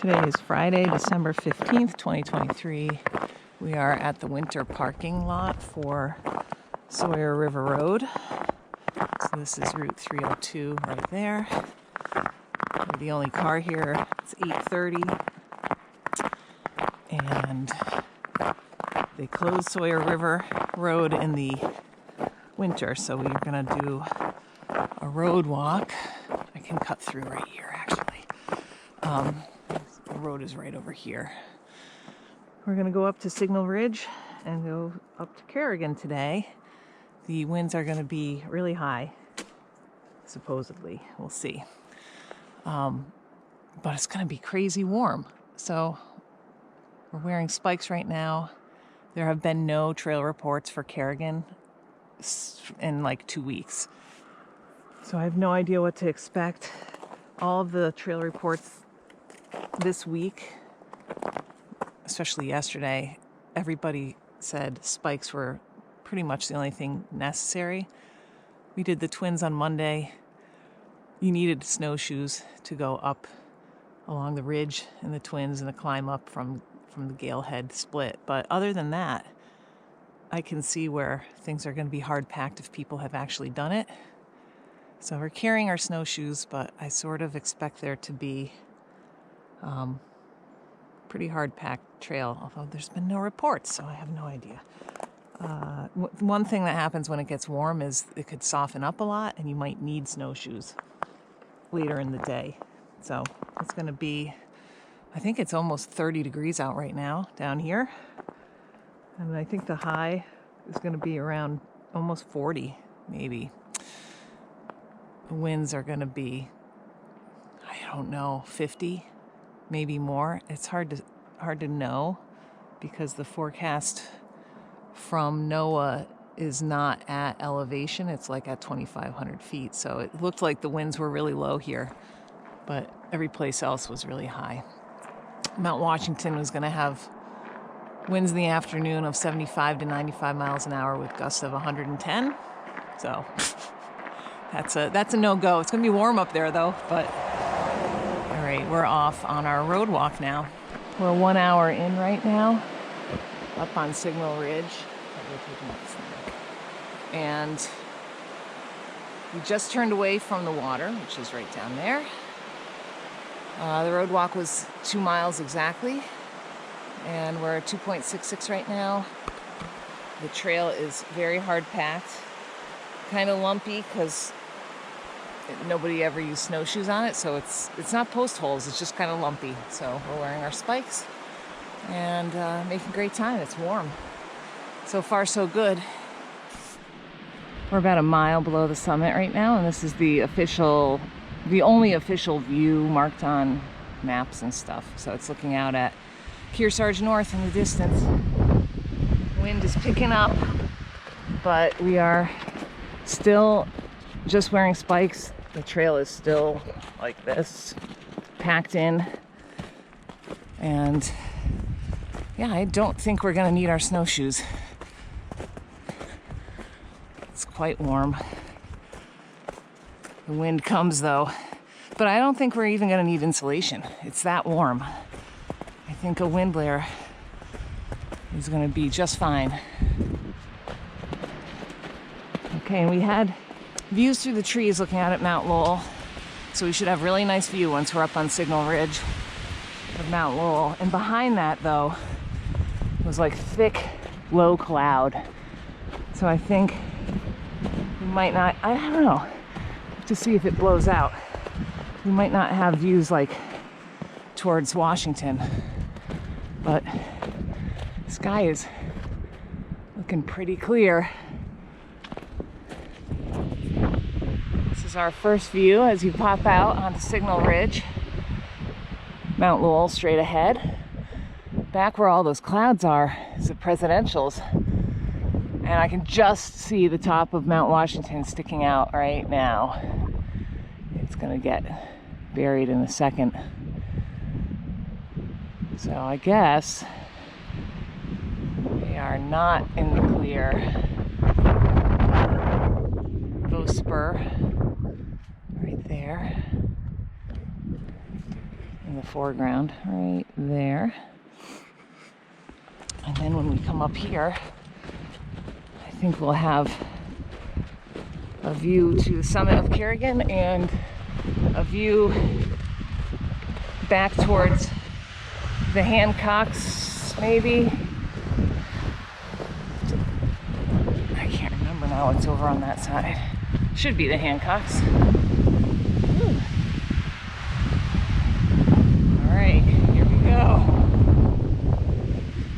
Today is Friday, December 15th, 2023. We are at the winter parking lot for Sawyer River Road. So this is Route 302 right there. We're the only car here. It's 8:30. And they close Sawyer River Road in the winter, so we're gonna do a road walk. I can cut through right here, actually. The road is right over here. We're gonna go up to Signal Ridge and go up to Carrigain today. The winds are gonna be really high, supposedly. We'll see. But it's gonna be crazy warm. So we're wearing spikes right now. There have been no trail reports for Carrigain in like 2 weeks. So I have no idea what to expect. All of the trail reports this week, especially yesterday, everybody said spikes were pretty much the only thing necessary. We did the twins on Monday. You needed snowshoes to go up along the ridge in the twins and the climb up from the Gale Head split. But other than that, I can see where things are going to be hard packed if people have actually done it. So we're carrying our snowshoes, but I sort of expect there to be pretty hard packed trail, although there's been no reports, so I have no idea. One thing that happens when it gets warm is it could soften up a lot and you might need snowshoes later in the day. So it's going to be, I think it's almost 30 degrees out right now down here. And I think the high is going to be around almost 40, maybe. The winds are going to be, I don't know, 50, maybe more. It's hard to know because the forecast from NOAA is not at elevation. It's like at 2,500 feet. So it looked like the winds were really low here, but every place else was really high. Mount Washington was going to have winds in the afternoon of 75 to 95 miles an hour with gusts of 110. So that's a no-go. It's going to be warm up there, though. But all right, we're off on our road walk now. We're 1 hour in right now, up on Signal Ridge. And we just turned away from the water, which is right down there. The road walk was 2 miles exactly, and we're at 2.66 right now. The trail is very hard packed, kind of lumpy because nobody ever used snowshoes on it, so it's not post holes, it's just kind of lumpy. So we're wearing our spikes and making great time. It's warm. So far, so good. We're about a mile below the summit right now, and this is the only official view marked on maps and stuff. So it's looking out at Kearsarge North in the distance. Wind is picking up, but we are still just wearing spikes. The trail is still like this, packed in. And yeah, I don't think we're gonna need our snowshoes. It's quite warm. The wind comes though, but I don't think we're even gonna need insulation. It's that warm. I think a wind layer is gonna be just fine. Okay, and we had views through the trees looking out at Mount Lowell, so we should have really nice view once we're up on Signal Ridge of Mount Lowell. And behind that though was like thick low cloud, so I think we might not, I don't know, to see if it blows out, we might not have views like towards Washington, but the sky is looking pretty clear. This is our first view as you pop out onto Signal Ridge. Mount Lowell straight ahead. Back where all those clouds are is the presidentials. And I can just see the top of Mount Washington sticking out right now. It's gonna get buried in a second. So I guess we are not in the clear. Bow Spur right there. in the foreground, right there. And then when we come up here, I think we'll have a view to the summit of Carrigain and a view back towards the Hancocks, maybe. I can't remember now what's over on that side. Should be the Hancocks. All right, here we go.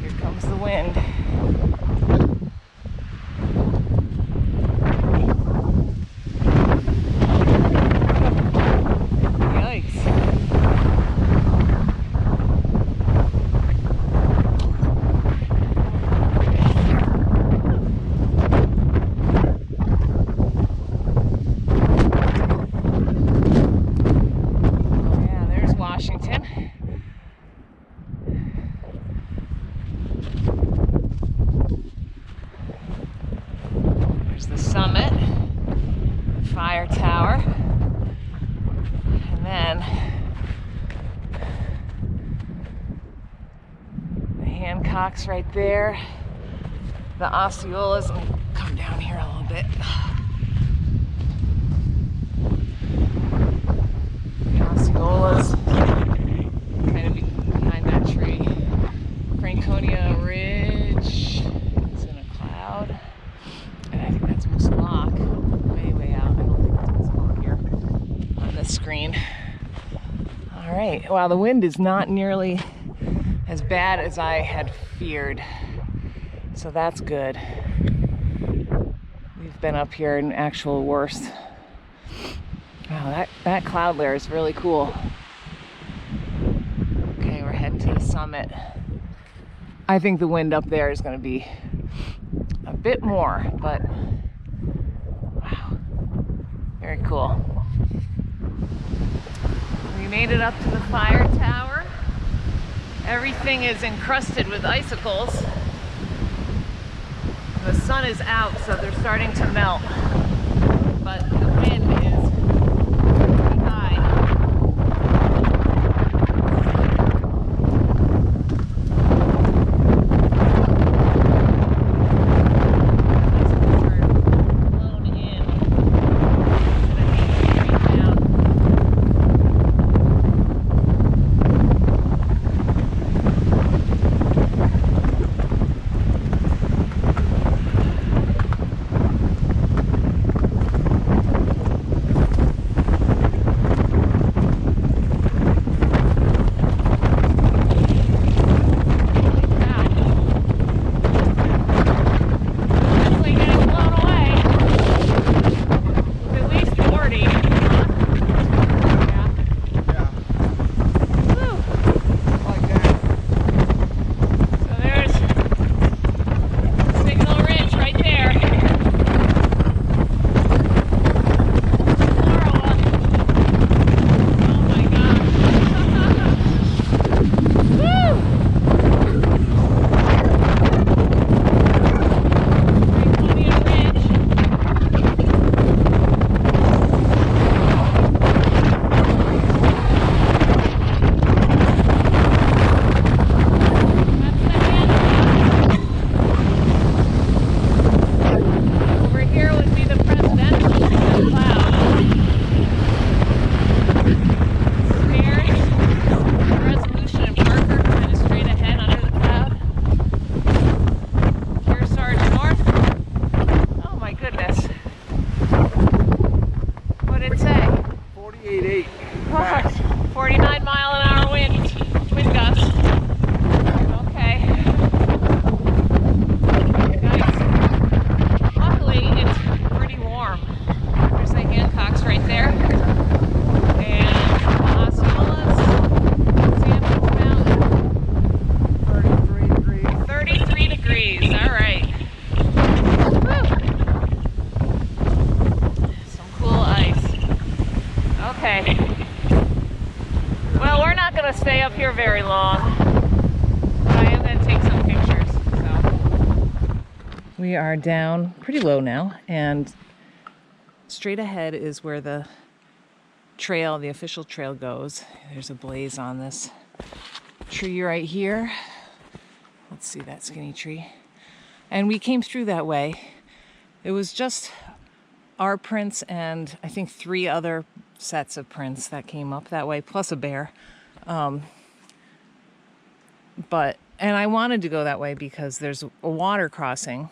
Here comes the wind. There's the summit, fire tower, and then the Hancocks right there, the Osceolas. Let me come down here a little bit. The Osceolas, kind of behind that tree. Franconia Ridge is in a cloud. And I think that's Moose-Lock, way out. I don't think that's Moose-Lock here on this screen. All right, wow, the wind is not nearly as bad as I had feared. So that's good. We've been up here in actual worse. Wow, that cloud layer is really cool. Okay, we're heading to the summit. I think the wind up there is going to be a bit more, but wow, very cool. We made it up to the fire tower. Everything is encrusted with icicles. The sun is out, so they're starting to melt, but the wind is pretty high. Stay up here very long, but I am going to take some pictures. So we are down pretty low now, and straight ahead is where the trail, the official trail goes. There's a blaze on this tree right here. Let's see that skinny tree. And we came through that way. It was just our prints and I think 3 other sets of prints that came up that way, plus a bear. And I wanted to go that way because there's a water crossing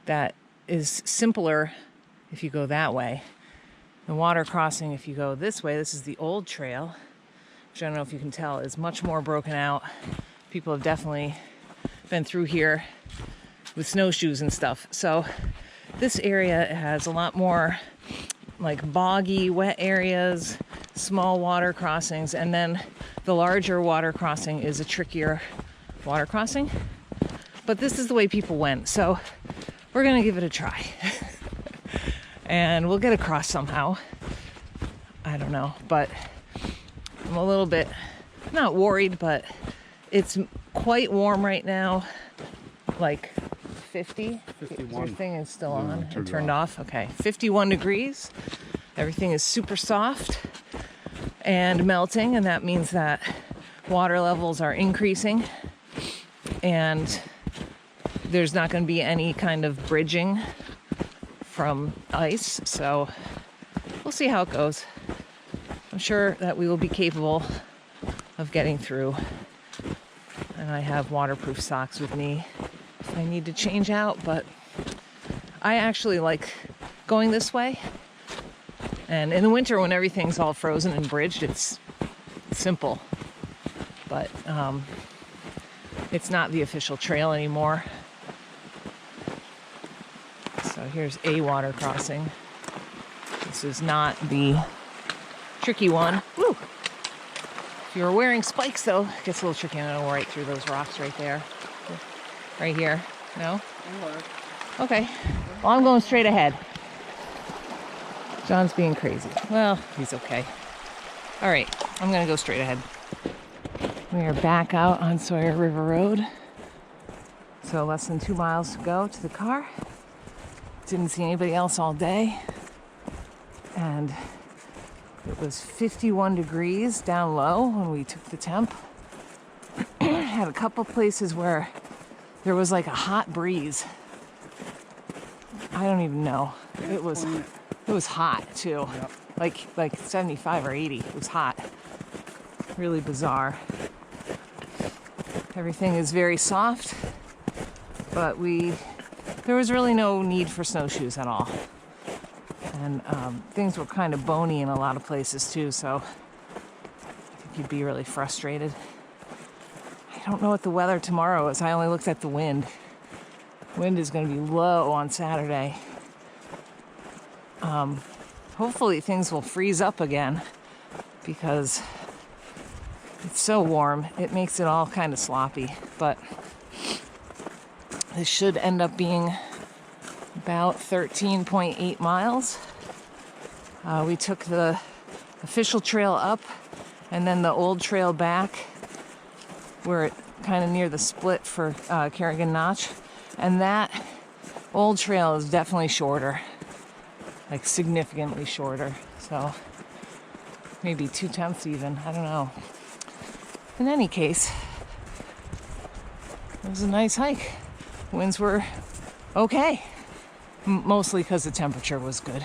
that is simpler if you go that way. The water crossing, if you go this way, this is the old trail, which I don't know if you can tell, is much more broken out. People have definitely been through here with snowshoes and stuff. So this area has a lot more like boggy, wet areas, small water crossings, and then the larger water crossing is a trickier water crossing. But this is the way people went, so we're gonna give it a try. And we'll get across somehow. I don't know, but I'm a little bit, not worried, but it's quite warm right now, like 50. 51. Your thing is still on and turned off. Okay, 51 degrees. Everything is super soft and melting, and that means that water levels are increasing, and there's not going to be any kind of bridging from ice, so we'll see how it goes. I'm sure that we will be capable of getting through, and I have waterproof socks with me if I need to change out, but I actually like going this way. And in the winter, when everything's all frozen and bridged, it's simple, but it's not the official trail anymore. So here's a water crossing. This is not the tricky one. Woo! If you're wearing spikes, though, it gets a little tricky. I'm gonna go right through those rocks right there. Right here. No? Okay. Well, I'm going straight ahead. John's being crazy. Well, he's okay. All right, I'm gonna go straight ahead. We are back out on Sawyer River Road. So less than 2 miles to go to the car. Didn't see anybody else all day. And it was 51 degrees down low when we took the temp. Had a couple places where there was like a hot breeze. I don't even know. It was hot too. Yep. Like 75 or 80. It was hot. Really bizarre. Everything is very soft, but there was really no need for snowshoes at all. And things were kind of bony in a lot of places too, so I think you'd be really frustrated. I don't know what the weather tomorrow is. I only looked at the wind. Wind is going to be low on Saturday. Hopefully things will freeze up again because it's so warm. It makes it all kind of sloppy, but this should end up being about 13.8 miles. We took the official trail up and then the old trail back. We're kind of near the split for Carrigain Notch, and that old trail is definitely shorter, like significantly shorter. So maybe 2/10 even, I don't know. In any case, it was a nice hike. Winds were okay, mostly because the temperature was good.